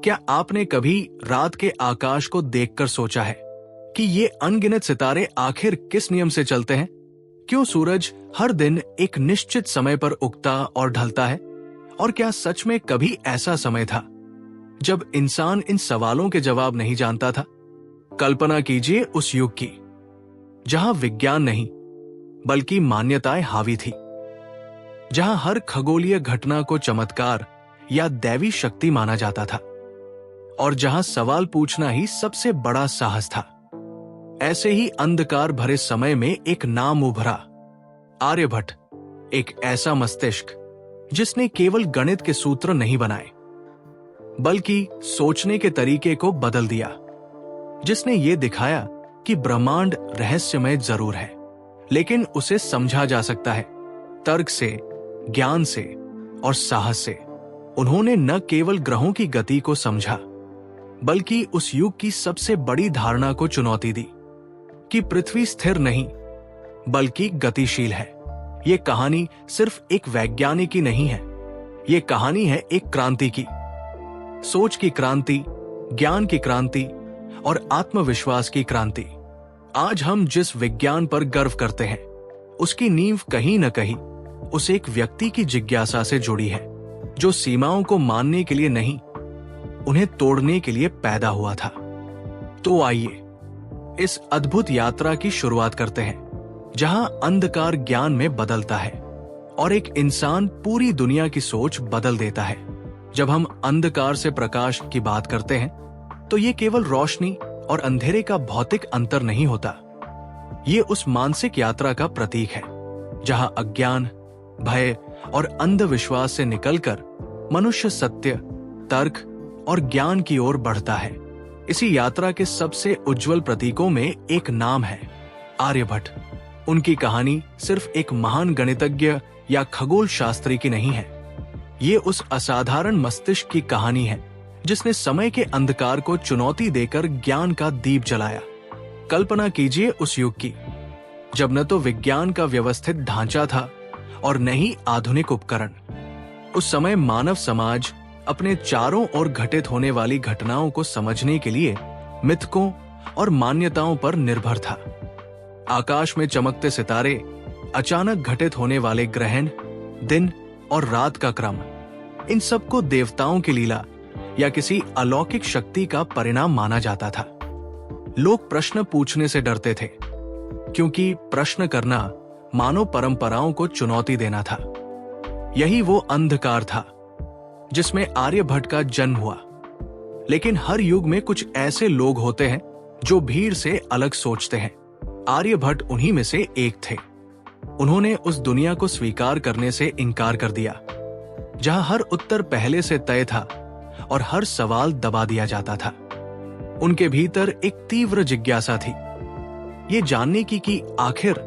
क्या आपने कभी रात के आकाश को देखकर सोचा है कि ये अनगिनत सितारे आखिर किस नियम से चलते हैं? क्यों सूरज हर दिन एक निश्चित समय पर उगता और ढलता है? और क्या सच में कभी ऐसा समय था जब इंसान इन सवालों के जवाब नहीं जानता था? कल्पना कीजिए उस युग की जहां विज्ञान नहीं बल्कि मान्यताएं हावी थी, जहां हर खगोलीय घटना को चमत्कार या दैवी शक्ति माना जाता था और जहां सवाल पूछना ही सबसे बड़ा साहस था। ऐसे ही अंधकार भरे समय में एक नाम उभरा, आर्यभट्ट। एक ऐसा मस्तिष्क जिसने केवल गणित के सूत्र नहीं बनाए बल्कि सोचने के तरीके को बदल दिया, जिसने ये दिखाया कि ब्रह्मांड रहस्यमय जरूर है लेकिन उसे समझा जा सकता है तर्क से, ज्ञान से और साहस से। उन्होंने न केवल ग्रहों की गति को समझा बल्कि उस युग की सबसे बड़ी धारणा को चुनौती दी कि पृथ्वी स्थिर नहीं बल्कि गतिशील है। ये कहानी सिर्फ एक वैज्ञानिक की नहीं है, ये कहानी है एक क्रांति की, सोच की क्रांति, ज्ञान की क्रांति और आत्मविश्वास की क्रांति। आज हम जिस विज्ञान पर गर्व करते हैं उसकी नींव कहीं न कहीं उस एक व्यक्ति की जिज्ञासा से जुड़ी है जो सीमाओं को मानने के लिए नहीं, उन्हें तोड़ने के लिए पैदा हुआ था। तो आइए इस अद्भुत यात्रा की शुरुआत करते हैं जहां अंधकार ज्ञान में बदलता है और एक इंसान पूरी दुनिया की सोच बदल देता है। जब हम अंधकार से प्रकाश की बात करते हैं तो ये केवल रोशनी और अंधेरे का भौतिक अंतर नहीं होता, ये उस मानसिक यात्रा का प्रतीक है जहां अज्ञान, भय और अंधविश्वास से निकलकर मनुष्य सत्य, तर्क और ज्ञान की ओर बढ़ता है। इसी यात्रा के सबसे उज्जवल प्रतीकों में एक नाम है, आर्यभट्ट। उनकी कहानी सिर्फ एक महान गणितज्ञ या खगोल शास्त्री की नहीं है, ये उस असाधारण मस्तिष्क की कहानी है जिसने समय के अंधकार को चुनौती देकर ज्ञान का दीप जलाया। कल्पना कीजिए उस युग की जब न तो विज्ञान का व्यवस्थित ढांचा था और न ही आधुनिक उपकरण। उस समय मानव समाज अपने चारों ओर घटित होने वाली घटनाओं को समझने के लिए मिथकों और मान्यताओं पर निर्भर था। आकाश में चमकते सितारे, अचानक घटित होने वाले ग्रहण, दिन और रात का क्रम, इन सबको देवताओं की लीला या किसी अलौकिक शक्ति का परिणाम माना जाता था। लोग प्रश्न पूछने से डरते थे क्योंकि प्रश्न करना मानव परंपराओं को चुनौती देना था। यही वो अंधकार था जिसमें आर्यभट्ट का जन्म हुआ। लेकिन हर युग में कुछ ऐसे लोग होते हैं जो भीड़ से अलग सोचते हैं। आर्यभट्ट उन्हीं में से एक थे। उन्होंने उस दुनिया को स्वीकार करने से इनकार कर दिया जहां हर उत्तर पहले से तय था और हर सवाल दबा दिया जाता था। उनके भीतर एक तीव्र जिज्ञासा थी, ये जानने की कि आखिर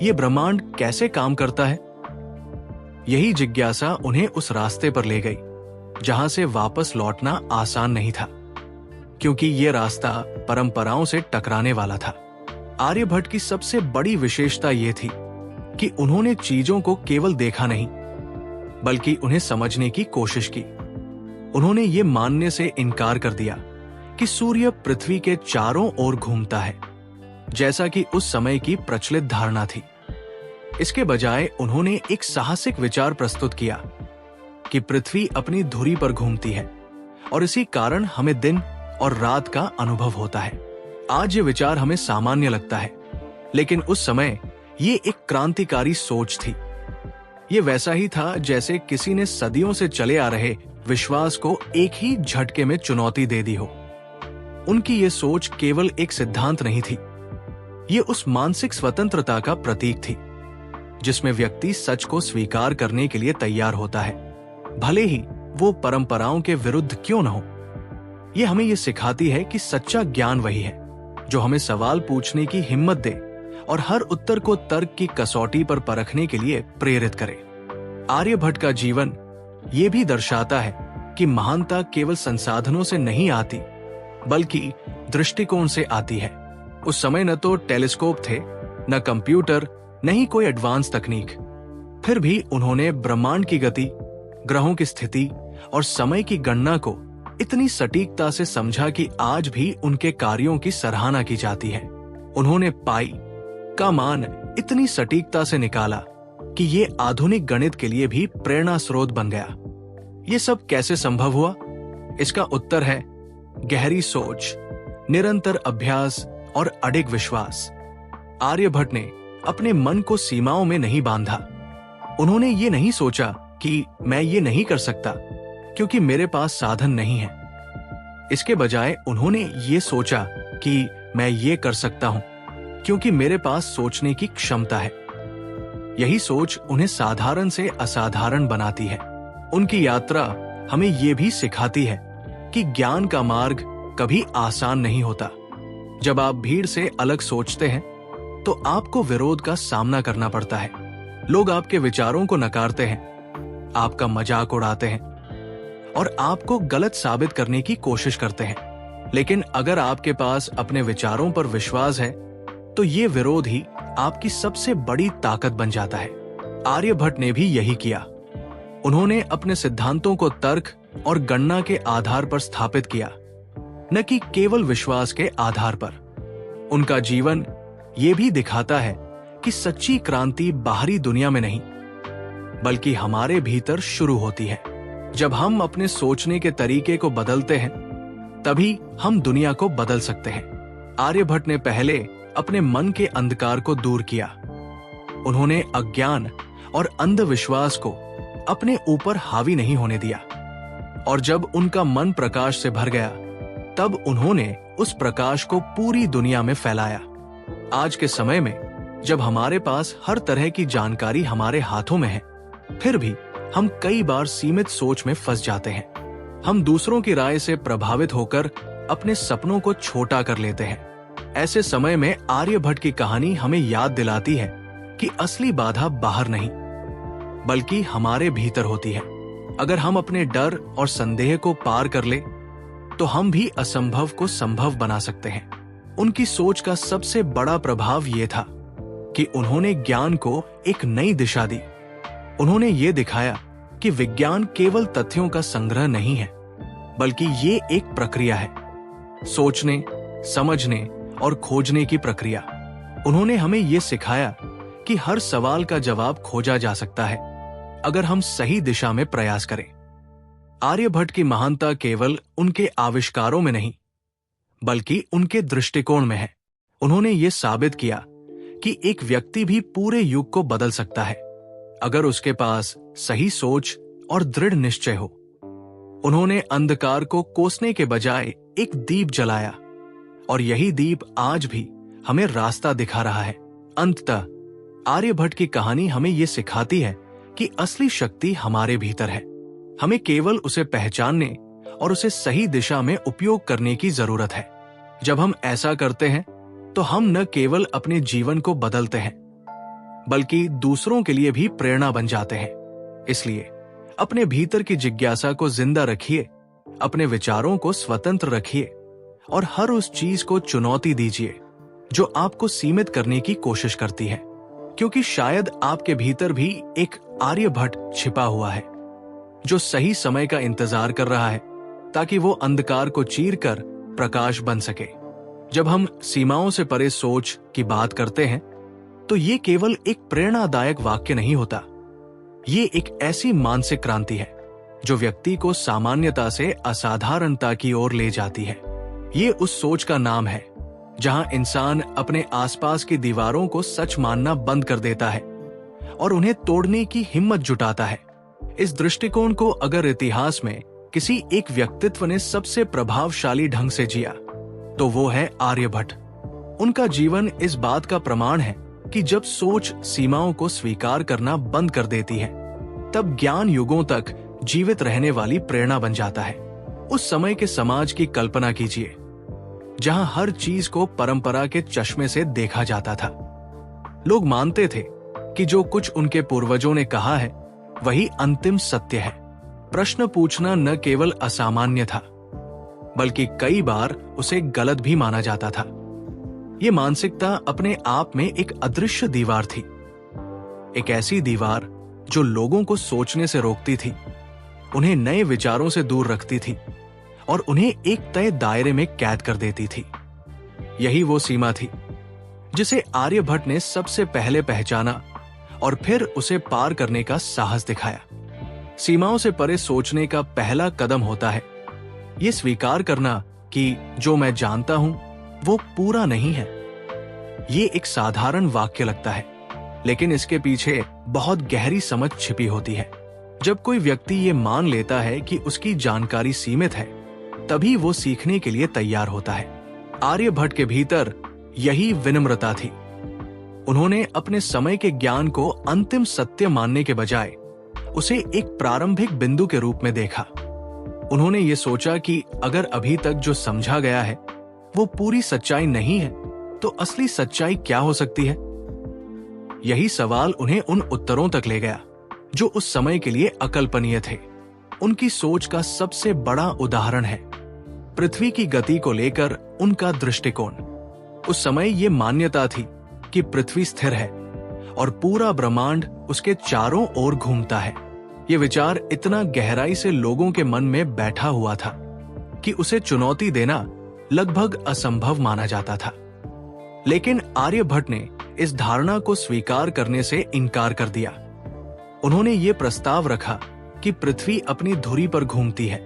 ये ब्रह्मांड कैसे काम करता है। यही जिज्ञासा उन्हें उस रास्ते पर ले गई जहां से वापस लौटना आसान नहीं था, क्योंकि ये रास्ता परंपराओं से टकराने वाला था। आर्यभट्ट की सबसे बड़ी विशेषता यह थी कि उन्होंने चीजों को केवल देखा नहीं बल्कि उन्हें समझने की कोशिश की। उन्होंने ये मानने से इनकार कर दिया कि सूर्य पृथ्वी के चारों ओर घूमता है जैसा कि उस समय की प्रचलित धारणा थी। इसके बजाय उन्होंने एक साहसिक विचार प्रस्तुत किया कि पृथ्वी अपनी धुरी पर घूमती है और इसी कारण हमें दिन और रात का अनुभव होता है। आज ये विचार हमें सामान्य लगता है, लेकिन उस समय ये एक क्रांतिकारी सोच थी। ये वैसा ही था जैसे किसी ने सदियों से चले आ रहे विश्वास को एक ही झटके में चुनौती दे दी हो। उनकी ये सोच केवल एक सिद्धांत नहीं थी, ये उस मानसिक स्वतंत्रता का प्रतीक थी जिसमें व्यक्ति सच को स्वीकार करने के लिए तैयार होता है, भले ही वो परंपराओं के विरुद्ध क्यों न हो। ये हमें ये सिखाती है कि सच्चा ज्ञान वही है जो हमें सवाल पूछने की हिम्मत दे और हर उत्तर को तर्क की कसौटी पर परखने के लिए प्रेरित करे। आर्यभट्ट का जीवन ये भी दर्शाता है कि महानता केवल संसाधनों से नहीं आती बल्कि दृष्टिकोण से आती है। उस समय न तो टेलीस्कोप थे, न कंप्यूटर, न ही कोई एडवांस तकनीक, फिर भी उन्होंने ब्रह्मांड की गति, ग्रहों की स्थिति और समय की गणना को इतनी सटीकता से समझा कि आज भी उनके कार्यों की सराहना की जाती है। उन्होंने पाई का मान इतनी सटीकता से निकाला कि ये आधुनिक गणित के लिए भी प्रेरणा स्रोत बन गया। ये सब कैसे संभव हुआ? इसका उत्तर है गहरी सोच, निरंतर अभ्यास और अडिग विश्वास। आर्यभट्ट ने अपने मन को सीमाओं में नहीं बांधा। उन्होंने ये नहीं सोचा कि मैं ये नहीं कर सकता क्योंकि मेरे पास साधन नहीं है। इसके बजाय उन्होंने ये सोचा कि मैं ये कर सकता हूं क्योंकि मेरे पास सोचने की क्षमता है। यही सोच उन्हें साधारण से असाधारण बनाती है। उनकी यात्रा हमें ये भी सिखाती है कि ज्ञान का मार्ग कभी आसान नहीं होता। जब आप भीड़ से अलग सोचते हैं तो आपको विरोध का सामना करना पड़ता है। लोग आपके विचारों को नकारते हैं, आपका मजाक उड़ाते हैं और आपको गलत साबित करने की कोशिश करते हैं। लेकिन अगर आपके पास अपने विचारों पर विश्वास है तो ये विरोध ही आपकी सबसे बड़ी ताकत बन जाता है। आर्यभट्ट ने भी यही किया। उन्होंने अपने सिद्धांतों को तर्क और गणना के आधार पर स्थापित किया, न कि केवल विश्वास के आधार पर। उनका जीवन ये भी दिखाता है कि सच्ची क्रांति बाहरी दुनिया में नहीं बल्कि हमारे भीतर शुरू होती है। जब हम अपने सोचने के तरीके को बदलते हैं तभी हम दुनिया को बदल सकते हैं। आर्यभट्ट ने पहले अपने मन के अंधकार को दूर किया। उन्होंने अज्ञान और अंधविश्वास को अपने ऊपर हावी नहीं होने दिया और जब उनका मन प्रकाश से भर गया तब उन्होंने उस प्रकाश को पूरी दुनिया में फैलाया। आज के समय में जब हमारे पास हर तरह की जानकारी हमारे हाथों में है, फिर भी हम कई बार सीमित सोच में फंस जाते हैं। हम दूसरों की राय से प्रभावित होकर अपने सपनों को छोटा कर लेते हैं। ऐसे समय में आर्यभट्ट की कहानी हमें याद दिलाती है कि असली बाधा बाहर नहीं बल्कि हमारे भीतर होती है। अगर हम अपने डर और संदेह को पार कर ले तो हम भी असंभव को संभव बना सकते हैं। उनकी सोच का सबसे बड़ा प्रभाव यह था कि उन्होंने ज्ञान को एक नई दिशा दी। उन्होंने ये दिखाया कि विज्ञान केवल तथ्यों का संग्रह नहीं है बल्कि ये एक प्रक्रिया है, सोचने, समझने और खोजने की प्रक्रिया। उन्होंने हमें ये सिखाया कि हर सवाल का जवाब खोजा जा सकता है अगर हम सही दिशा में प्रयास करें। आर्यभट्ट की महानता केवल उनके आविष्कारों में नहीं बल्कि उनके दृष्टिकोण में है। उन्होंने ये साबित किया कि एक व्यक्ति भी पूरे युग को बदल सकता है अगर उसके पास सही सोच और दृढ़ निश्चय हो। उन्होंने अंधकार को कोसने के बजाय एक दीप जलाया और यही दीप आज भी हमें रास्ता दिखा रहा है। अंततः आर्यभट्ट की कहानी हमें यह सिखाती है कि असली शक्ति हमारे भीतर है। हमें केवल उसे पहचानने और उसे सही दिशा में उपयोग करने की जरूरत है। जब हम ऐसा करते हैं तो हम न केवल अपने जीवन को बदलते हैं बल्कि दूसरों के लिए भी प्रेरणा बन जाते हैं। इसलिए अपने भीतर की जिज्ञासा को जिंदा रखिए, अपने विचारों को स्वतंत्र रखिए और हर उस चीज को चुनौती दीजिए जो आपको सीमित करने की कोशिश करती है, क्योंकि शायद आपके भीतर भी एक आर्यभट्ट छिपा हुआ है जो सही समय का इंतजार कर रहा है ताकि वो अंधकार को चीरकर प्रकाश बन सके। जब हम सीमाओं से परे सोच की बात करते हैं तो ये केवल एक प्रेरणादायक वाक्य नहीं होता, ये एक ऐसी मानसिक क्रांति है जो व्यक्ति को सामान्यता से असाधारणता की ओर ले जाती है। ये उस सोच का नाम है जहां इंसान अपने आसपास की दीवारों को सच मानना बंद कर देता है और उन्हें तोड़ने की हिम्मत जुटाता है। इस दृष्टिकोण को अगर इतिहास में किसी एक व्यक्तित्व ने सबसे प्रभावशाली ढंग से जिया तो वो है आर्यभट्ट। उनका जीवन इस बात का प्रमाण है कि जब सोच सीमाओं को स्वीकार करना बंद कर देती है तब ज्ञान युगों तक जीवित रहने वाली प्रेरणा बन जाता है। उस समय के समाज की कल्पना कीजिए जहां हर चीज को परंपरा के चश्मे से देखा जाता था। लोग मानते थे कि जो कुछ उनके पूर्वजों ने कहा है वही अंतिम सत्य है। प्रश्न पूछना न केवल असामान्य था बल्कि कई बार उसे गलत भी माना जाता था। ये मानसिकता अपने आप में एक अदृश्य दीवार थी, एक ऐसी दीवार जो लोगों को सोचने से रोकती थी, उन्हें नए विचारों से दूर रखती थी और उन्हें एक तय दायरे में कैद कर देती थी। यही वो सीमा थी जिसे आर्यभट्ट ने सबसे पहले पहचाना और फिर उसे पार करने का साहस दिखाया। सीमाओं से परे सोचने का पहला कदम होता है ये स्वीकार करना कि जो मैं जानता हूं वो पूरा नहीं है। ये एक साधारण वाक्य लगता है, लेकिन इसके पीछे बहुत गहरी समझ छिपी होती है। जब कोई व्यक्ति ये मान लेता है कि उसकी जानकारी सीमित है, तभी वो सीखने के लिए तैयार होता है। आर्यभट्ट के भीतर यही विनम्रता थी। उन्होंने अपने समय के ज्ञान को अंतिम सत्य मानने के बजाय उसे एक प्रारंभिक बिंदु के रूप में देखा। उन्होंने ये सोचा कि अगर अभी तक जो समझा गया है वो पूरी सच्चाई नहीं है, तो असली सच्चाई क्या हो सकती है? यही सवाल उन्हें उन उत्तरों तक ले गया जो उस समय के लिए अकल्पनीय थे। उनकी सोच का सबसे बड़ा उदाहरण है पृथ्वी की गति को लेकर उनका दृष्टिकोण। उस समय ये मान्यता थी कि पृथ्वी स्थिर है और पूरा ब्रह्मांड उसके चारों ओर घूमता है। ये विचार इतना गहराई से लोगों के मन में बैठा हुआ था कि उसे चुनौती देना लगभग असंभव माना जाता था। लेकिन आर्यभट्ट ने इस धारणा को स्वीकार करने से इनकार कर दिया। उन्होंने ये प्रस्ताव रखा कि पृथ्वी अपनी धुरी पर घूमती है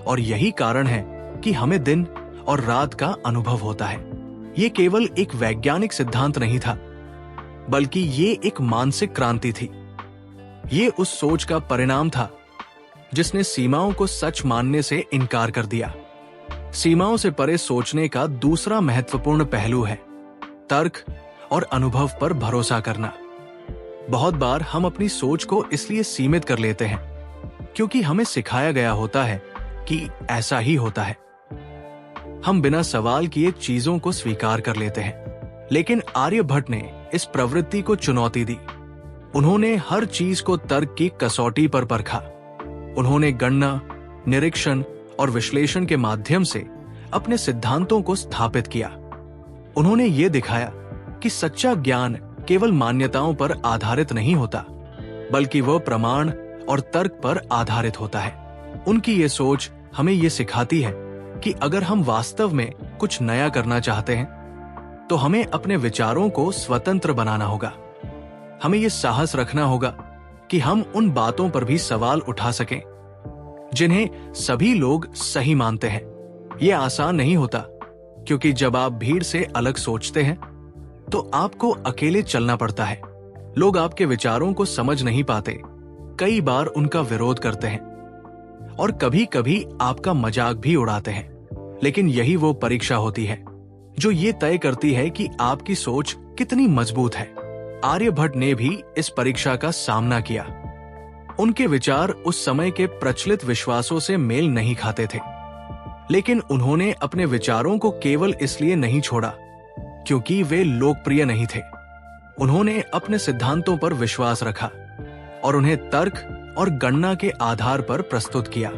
और यही कारण है कि हमें दिन और रात का अनुभव होता है। ये केवल एक वैज्ञानिक सिद्धांत नहीं था, बल्कि ये एक मानसिक क्रांति थी। ये उस सोच का परिणाम था जिसने सीमाओं को सच मानने से इनकार कर दिया। सीमाओं से परे सोचने का दूसरा महत्वपूर्ण पहलू है तर्क और अनुभव पर भरोसा करना। बहुत बार हम अपनी सोच को इसलिए सीमित कर लेते हैं क्योंकि हमें सिखाया गया होता है कि ऐसा ही होता है। हम बिना सवाल किए चीजों को स्वीकार कर लेते हैं। लेकिन आर्यभट्ट ने इस प्रवृत्ति को चुनौती दी। उन्होंने हर चीज को तर्क की कसौटी पर परखा। उन्होंने गणना, निरीक्षण और विश्लेषण के माध्यम से अपने सिद्धांतों को स्थापित किया। उन्होंने ये दिखाया कि सच्चा ज्ञान केवल मान्यताओं पर आधारित नहीं होता, बल्कि वह प्रमाण और तर्क पर आधारित होता है। उनकी ये सोच हमें ये सिखाती है कि अगर हम वास्तव में कुछ नया करना चाहते हैं, तो हमें अपने विचारों को स्वतंत्र बनाना होगा। हमें ये साहस रखना होगा कि हम उन बातों पर भी सवाल उठा सकें जिन्हें सभी लोग सही मानते हैं। ये आसान नहीं होता, क्योंकि जब आप भीड़ से अलग सोचते हैं तो आपको अकेले चलना पड़ता है। लोग आपके विचारों को समझ नहीं पाते, कई बार उनका विरोध करते हैं और कभी कभी आपका मजाक भी उड़ाते हैं। लेकिन यही वो परीक्षा होती है जो ये तय करती है कि आपकी सोच कितनी मजबूत है। आर्यभट्ट ने भी इस परीक्षा का सामना किया। उनके विचार उस समय के प्रचलित विश्वासों से मेल नहीं खाते थे, लेकिन उन्होंने अपने विचारों को केवल इसलिए नहीं छोड़ा क्योंकि वे लोकप्रिय नहीं थे। उन्होंने अपने सिद्धांतों पर विश्वास रखा और उन्हें तर्क और गणना के आधार पर प्रस्तुत किया।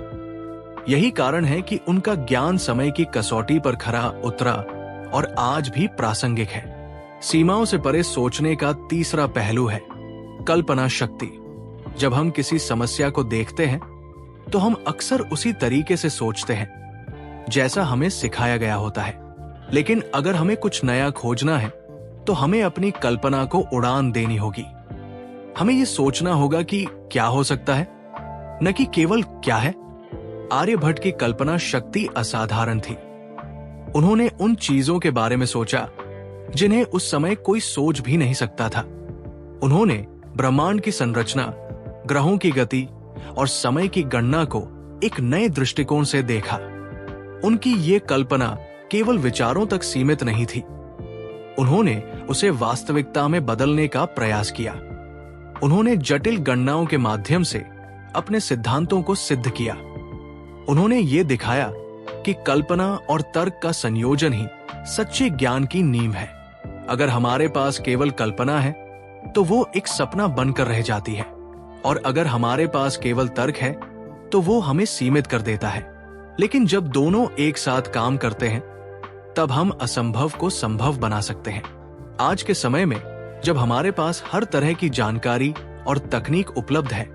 यही कारण है कि उनका ज्ञान समय की कसौटी पर खरा उतरा और आज भी प्रासंगिक है। सीमाओं से परे सोचने का तीसरा पहलू है कल्पना शक्ति। जब हम किसी समस्या को देखते हैं तो हम अक्सर उसी तरीके से सोचते हैं जैसा हमें सिखाया गया होता है। लेकिन अगर हमें कुछ नया खोजना है तो हमें अपनी कल्पना को उड़ान देनी होगी। हमें ये सोचना होगा कि क्या हो सकता है, न कि केवल क्या है। आर्यभट्ट की कल्पना शक्ति असाधारण थी। उन्होंने उन चीजों के बारे में सोचा जिन्हें उस समय कोई सोच भी नहीं सकता था। उन्होंने ब्रह्मांड की संरचना, ग्रहों की गति और समय की गणना को एक नए दृष्टिकोण से देखा। उनकी ये कल्पना केवल विचारों तक सीमित नहीं थी, उन्होंने उसे वास्तविकता में बदलने का प्रयास किया। उन्होंने जटिल गणनाओं के माध्यम से अपने सिद्धांतों को सिद्ध किया। उन्होंने ये दिखाया कि कल्पना और तर्क का संयोजन ही सच्चे ज्ञान की नींव है। अगर हमारे पास केवल कल्पना है तो वो एक सपना बनकर रह जाती है, और अगर हमारे पास केवल तर्क है तो वो हमें सीमित कर देता है। लेकिन जब दोनों एक साथ काम करते हैं तब हम असंभव को संभव बना सकते हैं। आज के समय में जब हमारे पास हर तरह की जानकारी और तकनीक उपलब्ध है,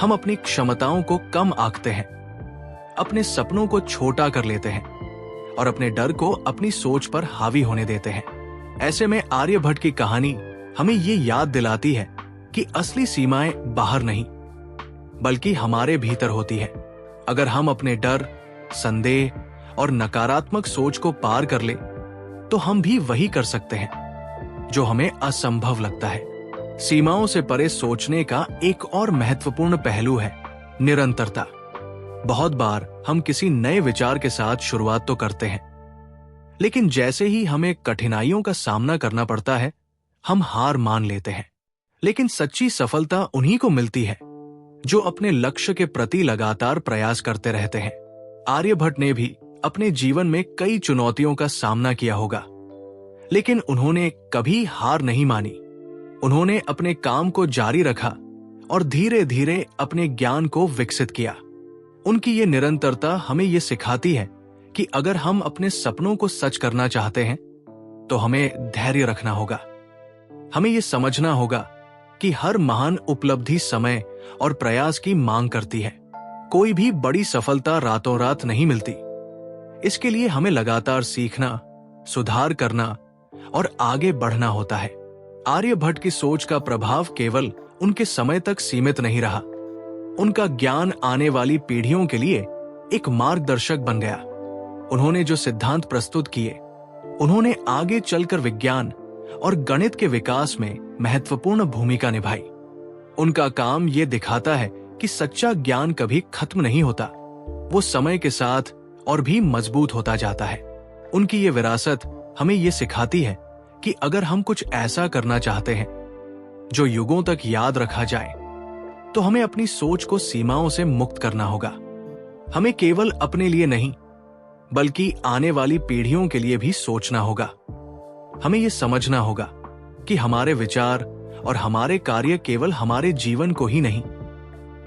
हम अपनी क्षमताओं को कम आंकते हैं। अपने सपनों को छोटा कर लेते हैं और अपने डर को अपनी सोच पर हावी होने देते हैं। ऐसे में आर्यभट्ट की कहानी हमें ये याद दिलाती है कि असली सीमाएं बाहर नहीं बल्कि हमारे भीतर होती है। अगर हम अपने डर, संदेह और नकारात्मक सोच को पार कर ले तो हम भी वही कर सकते हैं जो हमें असंभव लगता है। सीमाओं से परे सोचने का एक और महत्वपूर्ण पहलू है निरंतरता। बहुत बार हम किसी नए विचार के साथ शुरुआत तो करते हैं, लेकिन जैसे ही हमें कठिनाइयों का सामना करना पड़ता है हम हार मान लेते हैं। लेकिन सच्ची सफलता उन्हीं को मिलती है जो अपने लक्ष्य के प्रति लगातार प्रयास करते रहते हैं। आर्यभट्ट ने भी अपने जीवन में कई चुनौतियों का सामना किया होगा, लेकिन उन्होंने कभी हार नहीं मानी। उन्होंने अपने काम को जारी रखा और धीरे धीरे अपने ज्ञान को विकसित किया। उनकी ये निरंतरता हमें ये सिखाती है कि अगर हम अपने सपनों को सच करना चाहते हैं तो हमें धैर्य रखना होगा। हमें ये समझना होगा कि हर महान उपलब्धि समय और प्रयास की मांग करती है। कोई भी बड़ी सफलता रातों रात नहीं मिलती। इसके लिए हमें लगातार सीखना, सुधार करना और आगे बढ़ना होता है। आर्यभट्ट की सोच का प्रभाव केवल उनके समय तक सीमित नहीं रहा। उनका ज्ञान आने वाली पीढ़ियों के लिए एक मार्गदर्शक बन गया। उन्होंने जो सिद्धांत प्रस्तुत किए, उन्होंने आगे चलकर विज्ञान और गणित के विकास में महत्वपूर्ण भूमिका निभाई। उनका काम ये दिखाता है कि सच्चा ज्ञान कभी खत्म नहीं होता, वो समय के साथ और भी मजबूत होता जाता है। उनकी ये विरासत हमें ये सिखाती है कि अगर हम कुछ ऐसा करना चाहते हैं जो युगों तक याद रखा जाए, तो हमें अपनी सोच को सीमाओं से मुक्त करना होगा। हमें केवल अपने लिए नहीं बल्कि आने वाली पीढ़ियों के लिए भी सोचना होगा। हमें यह समझना होगा कि हमारे विचार और हमारे कार्य केवल हमारे जीवन को ही नहीं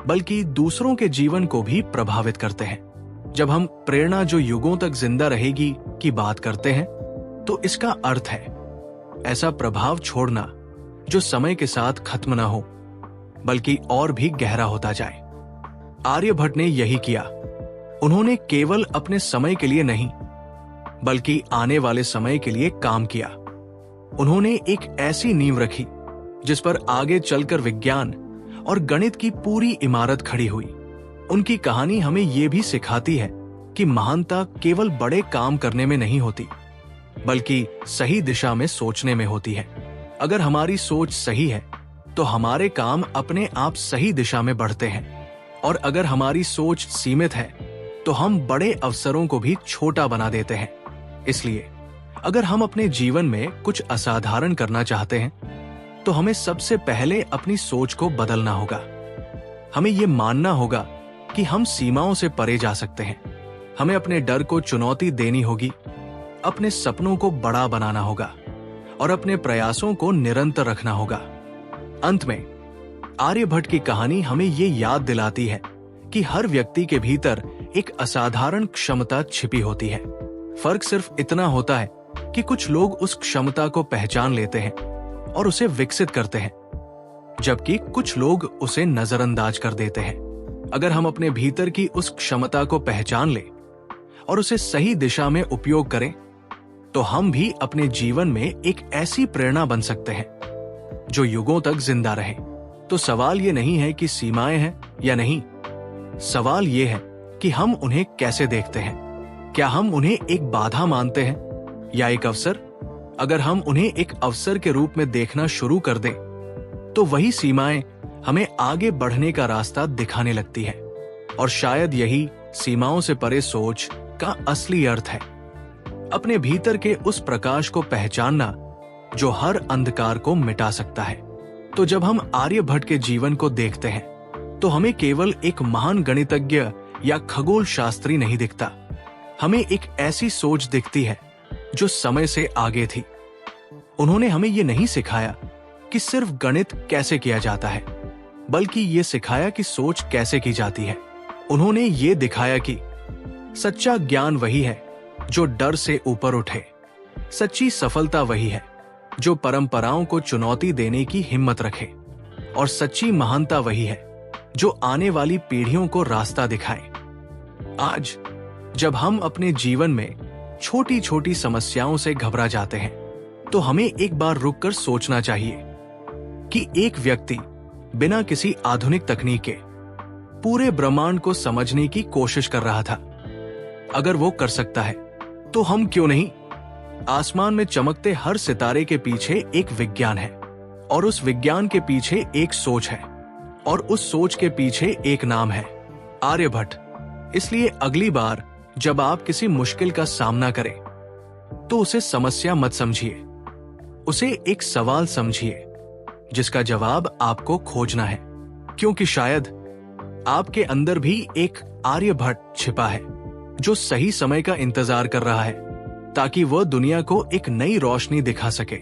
बल्कि दूसरों के जीवन को भी प्रभावित करते हैं। जब हम प्रेरणा जो युगों तक जिंदा रहेगी की बात करते हैं तो इसका अर्थ है ऐसा प्रभाव छोड़ना जो समय के साथ खत्म ना हो बल्कि और भी गहरा होता जाए। आर्यभट्ट ने यही किया। उन्होंने केवल अपने समय के लिए नहीं बल्कि आने वाले समय के लिए काम किया। उन्होंने एक ऐसी नींव रखी जिस पर आगे चलकर विज्ञान और गणित की पूरी इमारत खड़ी हुई। उनकी कहानी हमें यह भी सिखाती है कि महानता केवल बड़े काम करने में नहीं होती बल्कि सही दिशा में सोचने में होती है। अगर हमारी सोच सही है तो हमारे काम अपने आप सही दिशा में बढ़ते हैं, और अगर हमारी सोच सीमित है तो हम बड़े अवसरों को भी छोटा बना देते हैं। इसलिए अगर हम अपने जीवन में कुछ असाधारण करना चाहते हैं तो हमें सबसे पहले अपनी सोच को बदलना होगा। हमें यह मानना होगा कि हम सीमाओं से परे जा सकते हैं। हमें अपने डर को चुनौती देनी होगी, अपने सपनों को बड़ा बनाना होगा और अपने प्रयासों को निरंतर रखना होगा। अंत में आर्यभट्ट की कहानी हमें ये याद दिलाती है कि हर व्यक्ति के भीतर एक असाधारण क्षमता छिपी होती है। फर्क सिर्फ इतना होता है कि कुछ लोग उस क्षमता को पहचान लेते हैं और उसे विकसित करते हैं, जबकि कुछ लोग उसे नजरअंदाज कर देते हैं। अगर हम अपने भीतर की उस क्षमता को पहचान लें और उसे सही दिशा में उपयोग करें तो हम भी अपने जीवन में एक ऐसी प्रेरणा बन सकते हैं जो युगों तक जिंदा रहे। तो सवाल ये नहीं है कि सीमाएं हैं या नहीं, सवाल ये है कि हम उन्हें कैसे देखते हैं। क्या हम उन्हें एक बाधा मानते हैं या एक अवसर? अगर हम उन्हें एक अवसर के रूप में देखना शुरू कर दें तो वही सीमाएं हमें आगे बढ़ने का रास्ता दिखाने लगती है, और शायद यही सीमाओं से परे सोच का असली अर्थ है। अपने भीतर के उस प्रकाश को पहचानना जो हर अंधकार को मिटा सकता है। तो जब हम आर्यभट्ट के जीवन को देखते हैं तो हमें केवल एक महान गणितज्ञ या खगोल शास्त्री नहीं दिखता, हमें एक ऐसी सोच दिखती है जो समय से आगे थी। उन्होंने हमें ये नहीं सिखाया कि सिर्फ गणित कैसे किया जाता है, बल्कि ये सिखाया कि सोच कैसे की जाती है। उन्होंने ये दिखाया कि सच्चा ज्ञान वही है जो डर से ऊपर उठे, सच्ची सफलता वही है जो परंपराओं को चुनौती देने की हिम्मत रखे, और सच्ची महानता वही है जो आने वाली पीढ़ियों को रास्ता दिखाए। आज जब हम अपने जीवन में छोटी छोटी समस्याओं से घबरा जाते हैं, तो हमें एक बार रुककर सोचना चाहिए कि एक व्यक्ति बिना किसी आधुनिक तकनीक के पूरे ब्रह्मांड को समझने की कोशिश कर रहा था। अगर वो कर सकता है तो हम क्यों नहीं? आसमान में चमकते हर सितारे के पीछे एक विज्ञान है, और उस विज्ञान के पीछे एक सोच है, और उस सोच के पीछे एक नाम है, आर्यभट्ट। इसलिए अगली बार जब आप किसी मुश्किल का सामना करें, तो उसे समस्या मत समझिए, उसे एक सवाल समझिए जिसका जवाब आपको खोजना है, क्योंकि शायद आपके अंदर भी एक आर्यभट्ट छिपा है जो सही समय का इंतजार कर रहा है ताकि वह दुनिया को एक नई रोशनी दिखा सके।